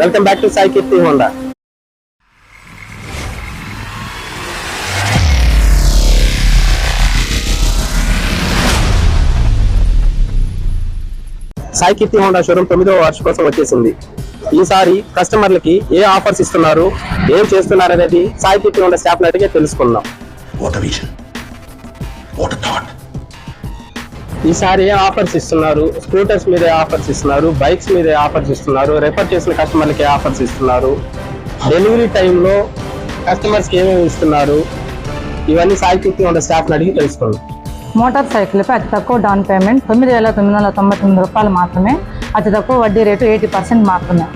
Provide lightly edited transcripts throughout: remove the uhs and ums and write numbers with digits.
Welcome back to Sai Keerthi Honda. Sai Keerthi Honda showroom 9వ వార్షికోత్సవం వచ్చేసింది. ఈసారి కస్టమర్లకి ఏ ఆఫర్స్ ఇస్తున్నారు, ఏం చేస్తున్నారు అనేది సాయి కీర్తి హోండా స్టాఫ్ అడిగే తెలుసుకుందాం. ఈసారి ఏ ఆఫర్స్ ఇస్తున్నారు, స్కూటర్స్ మీద ఏ ఆఫర్స్ ఇస్తున్నారు, బైక్స్ మీద ఏ ఆఫర్స్ ఇస్తున్నారు, రెఫర్ చేసిన కస్టమర్లకి ఏ ఆఫర్స్ ఇస్తున్నారు, డెలివరీ టైంలో కస్టమర్స్కి ఏమేమి ఇస్తున్నారు, ఇవన్నీ సాయి కీర్తి హోండా స్టాఫ్ అడిగి తెలుసుకుందాం. మోటార్ సైకిల్పై అతి తక్కువ డౌన్ పేమెంట్ 9,999 రూపాయలు మాత్రమే. అతి తక్కువ వడ్డీ రేటు 80% మాత్రమే.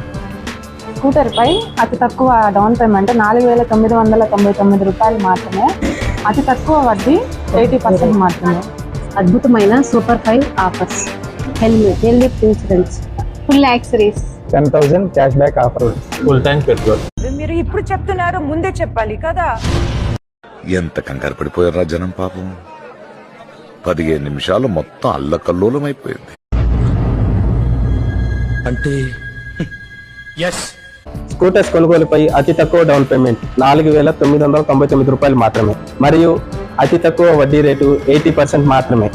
స్కూటర్పై అతి తక్కువ డౌన్ పేమెంట్ 4,999 రూపాయలు మాత్రమే. అతి తక్కువ వడ్డీ 80% మాత్రమే. అద్భుతమైన super 5 offers, helmet insurance, full accessories, 10,000 cash back offer, full tank petrol. మీరు ఇప్పుడు చెప్తున్నారు, ముందే చెప్పాలి కదా. ఎంత కంగారు పడిపోయారా జనం పాపం. 15 నిమిషాలు మొత్తం అల్లకల్లోలం అయిపోయింది. అంటే స్కూటర్స్ కొనుగోలుపై అతి తక్కువ డౌన్ పేమెంట్ 4,999 రూపాయలు మాత్రమే మరియు అతి తక్కువ వడ్డీ రేటు 80% మాత్రమే.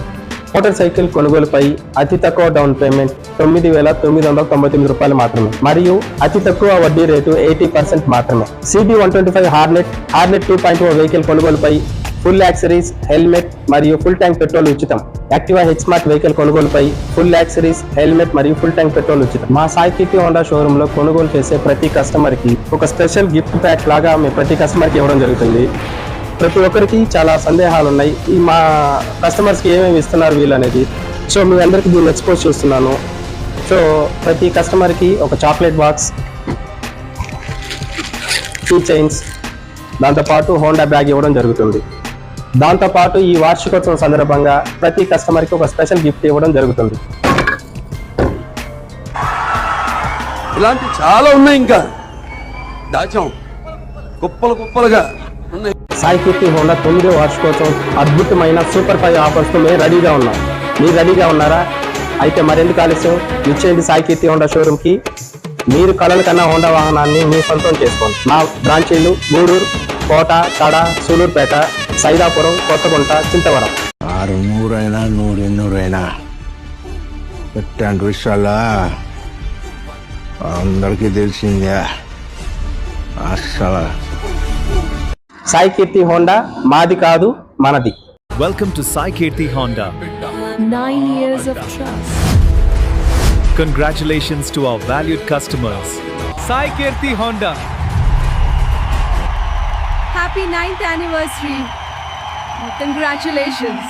మోటార్ సైకిల్ కొనుగోలుపై అతి తక్కువ డౌన్ పేమెంట్ 9,999 రూపాయలు మాత్రమే మరియు అతి తక్కువ వడ్డీ రేటు 80% మాత్రమే. CB 125 హార్నెట్ 2.0 వెహికల్ కొనుగోలుపై ఫుల్ యాక్సరీస్, హెల్మెట్ మరియు ఫుల్ ట్యాంక్ పెట్రోల్ ఉచితం. యాక్టివా హెచ్ స్మార్ట్ వెహికల్ కొనుగోలుపై ఫుల్ యాక్సరీస్, హెల్మెట్ మరియు ఫుల్ ట్యాంక్ పెట్రోల్ ఉచితం. మా సాయి కీర్తి హోండా షోరూమ్ లో కొనుగోలు చేసే ప్రతి కస్టమర్ కి ఒక స్పెషల్ గిఫ్ట్ ప్యాక్ లాగా మేము ప్రతి కస్టమర్ కి ఇవ్వడం జరుగుతుంది. ప్రతి ఒక్కరికి చాలా సందేహాలు ఉన్నాయి, ఈ మా కస్టమర్స్ కి ఏమేమి ఇస్తున్నారు వీళ్ళు అనేది. సో మీ అందరికి దీన్ని ఎక్స్పోజ్ చేస్తున్నాను. సో ప్రతి కస్టమర్ కి ఒక చాక్లెట్ బాక్స్, కీ చైన్స్, దాంతోపాటు హోండా బ్యాగ్ ఇవ్వడం జరుగుతుంది. దాంతోపాటు ఈ వార్షికోత్సవం సందర్భంగా ప్రతి కస్టమర్కి ఒక స్పెషల్ గిఫ్ట్ ఇవ్వడం జరుగుతుంది. ఇలాంటి చాలా ఉన్నాయి, ఇంకా దాచాం కుప్పలుగా ఉన్నాయి. సాయి కీర్తి హోండా 9వ వార్షికోత్సవం అద్భుతమైన సూపర్ 5 ఆఫర్స్తో మేము రెడీగా ఉన్నాం. మీరు రెడీగా ఉన్నారా? అయితే మరెందుకు ఆలస్యం, ఇచ్చేయండి సాయి కీర్తి హోండా షోరూమ్కి. మీరు కలల కన్నా హోండా వాహనాన్ని మీ సొంతం చేసుకోండి. మా బ్రాంచీలు గూడూరు, కోట, తడ, సూలూరుపేట, సైదాపురం, కొత్తగుంట, చింతవరం. 600 100 పెట్టండి విషయాల అందరికీ తెలిసిందే. అసలు సాయి కీర్తి హోండా మాది కాదు మనది. Welcome to Sai Kirti Honda. 9 years of trust. Congratulations to our valued customers. Sai Kirti Honda. Happy 9th anniversary. Congratulations.